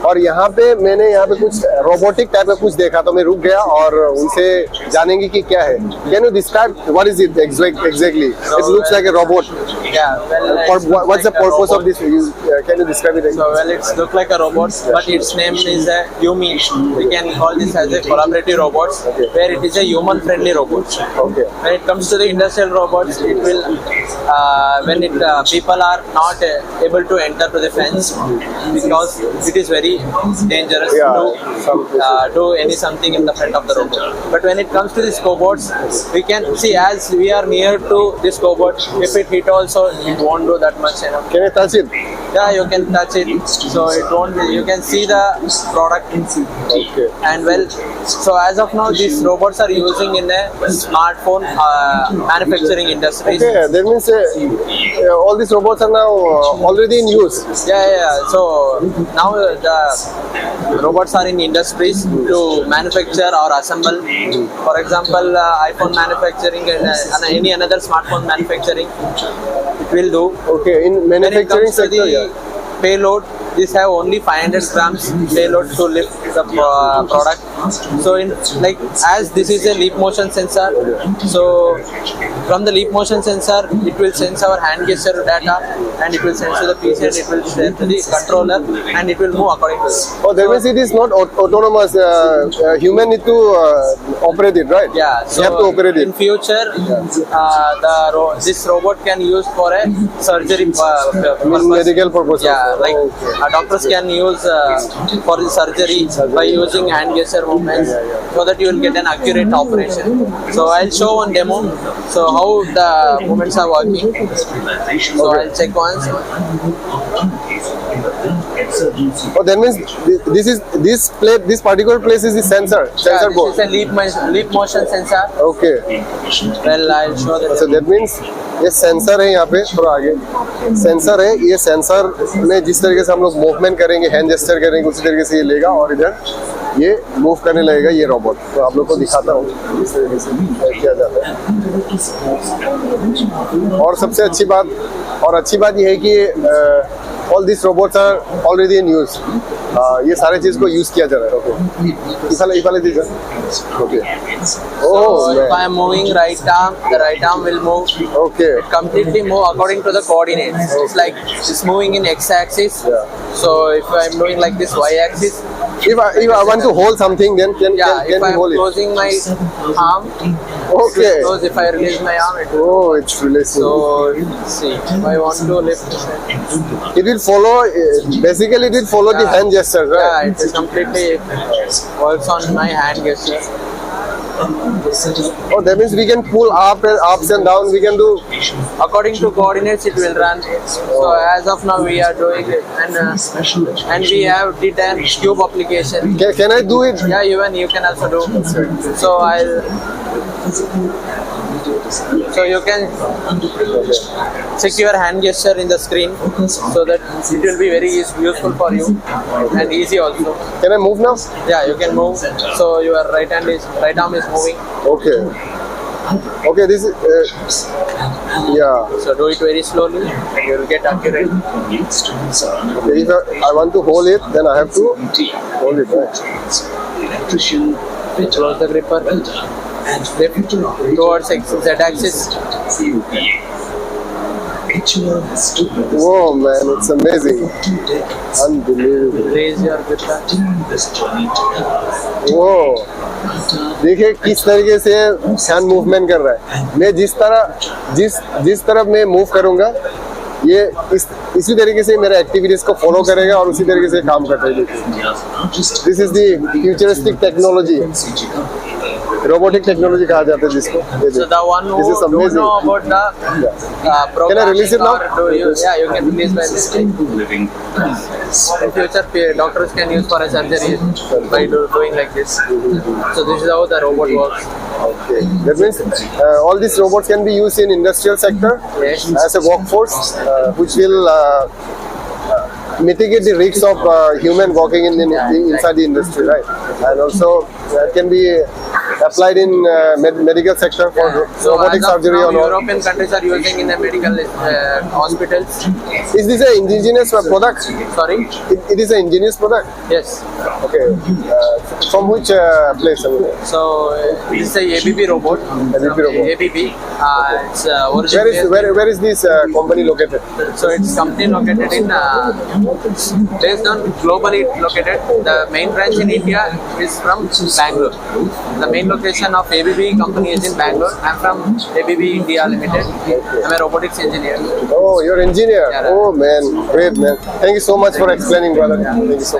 और यहाँ पे मैंने कुछ रोबोटिक टाइप का कुछ देखा तो मैं रुक गया और उनसे जानेंगे कि क्या है. Can you describe what is it exactly? It looks like a robot. Yeah, well, What's the purpose of this? Can you describe it? So, well, it's look like a robot, but its name is a Yumi. We can call this as a collaborative robot, where it is a human-friendly robot. Okay. When it comes to the industrial robots, it will when people are not able to enter to the fence because it is very dangerous to do something in the front of the robot. But when it comes to these robots, we can see as we are near to this robot. If it hit also, it won't do that much. Can I touch it? Yeah, you can touch it, so it won't be. You can see the product. Okay. And well, so as of now, these robots are using in a smartphone manufacturing industries. Okay, that means all these robots are now already in use. Yeah. So now the robots are in industries to manufacture or assemble. For example, iPhone manufacturing and any another smartphone manufacturing, it will do. Okay, in manufacturing sector, payload, these have only 500 grams payload to lift the product. So in like as this is a leap motion sensor, so from the leap motion sensor it will sense our hand gesture data and it will send to the PC and it will send to the controller and it will move according to this. Oh, that means it is not autonomous. Human need to operate it, right? Yeah, so you have to operate it. In future, this robot can use for a surgery purpose. Medical purpose. Yeah, like doctors can use for the surgery by using hand gesture movements so that you will get an accurate operation. So I'll show one demo. So how the movements are working. So I'll check once. Oh, that means this particular place is the sensor board. This is a leap motion sensor. Okay. Well, I'll show that. So that means ये sensor है यहाँ पे थोड़ा आगे sensor है ये sensor में जिस तरीके से हम लोग मूवमेंट करेंगे हैंड जेस्चर करेंगे उसी तरीके से ये लेगा और इधर ये मूव करने लगेगा ये रोबोट तो आप लोग को दिखाता हूँ इस तरीके से किया जाता है और सबसे अच्छी बात ये है कि all these robots are already in use. ये सारे चीज को यूज किया जा रहा है. Okay. इफाले दीजिए. Okay. So if I am moving right arm, the right arm will move. Okay. It completely move according to the coordinates. It's like it's moving in x-axis. Yeah. So if I am doing like this y-axis. If I want to hold something, then can if I am hold closing my arm. Okay. Suppose if I release my arm, it will. Oh, it's releasing. So see, if I want to lift, it will follow. Basically, it will follow the hand gesture, right? Yeah, it is completely works on my hand gesture. Oh, that means we can pull ups and down. We can do according to coordinates. It will run. So as of now, we are doing it, and we have did an cube application. Can I do it? Yeah, even you can also do. So So you can check your hand gesture in the screen so that it will be very useful for you and easy also. Can I move now? Yeah, you can move. So your right arm is moving. Okay. Okay, this is yeah. So do it very slowly. You will get accurate. Okay, if I want to hold it, then I have to hold it. Right? Close the gripper. Lift towards z-axis. Whoa, man, it's amazing. Unbelievable. Raise your gripper. Whoa. देखिए किस तरीके से hand movement कर रहा है मैं जिस तरफ मैं मूव करूंगा ये इसी तरीके से मेरे एक्टिविटीज को फॉलो करेगा और उसी तरीके से काम करता है this is the futuristic technology robotic technology कहा जाता है जिसको So the one who don't know about the program, can I release it now? Yeah, you can release by this. In future, doctors can use for a surgery by doing like this. So this is how the robot works. Okay, that means all these robots can be used in industrial sector as a workforce, which will mitigate the risks of human working inside the industry, right? And also it can be applied in medical sector for So robotic as of surgery now, or not? European countries are using in the medical hospitals. Is this an indigenous product? Sorry. It is an indigenous product. Yes. Okay. From which place? So this is a ABB robot. ABB robot. ABB. It's origin. Where is this company located? So it's company located in based on globally located. The main branch in India is from Bangalore. The main location of ABB company is in Bangalore. I'm from ABB India Limited. I'm a robotics engineer. Oh, you're engineer. Yeah, Oh man, great man. Thank you so much for explaining, brother. Thank you so much.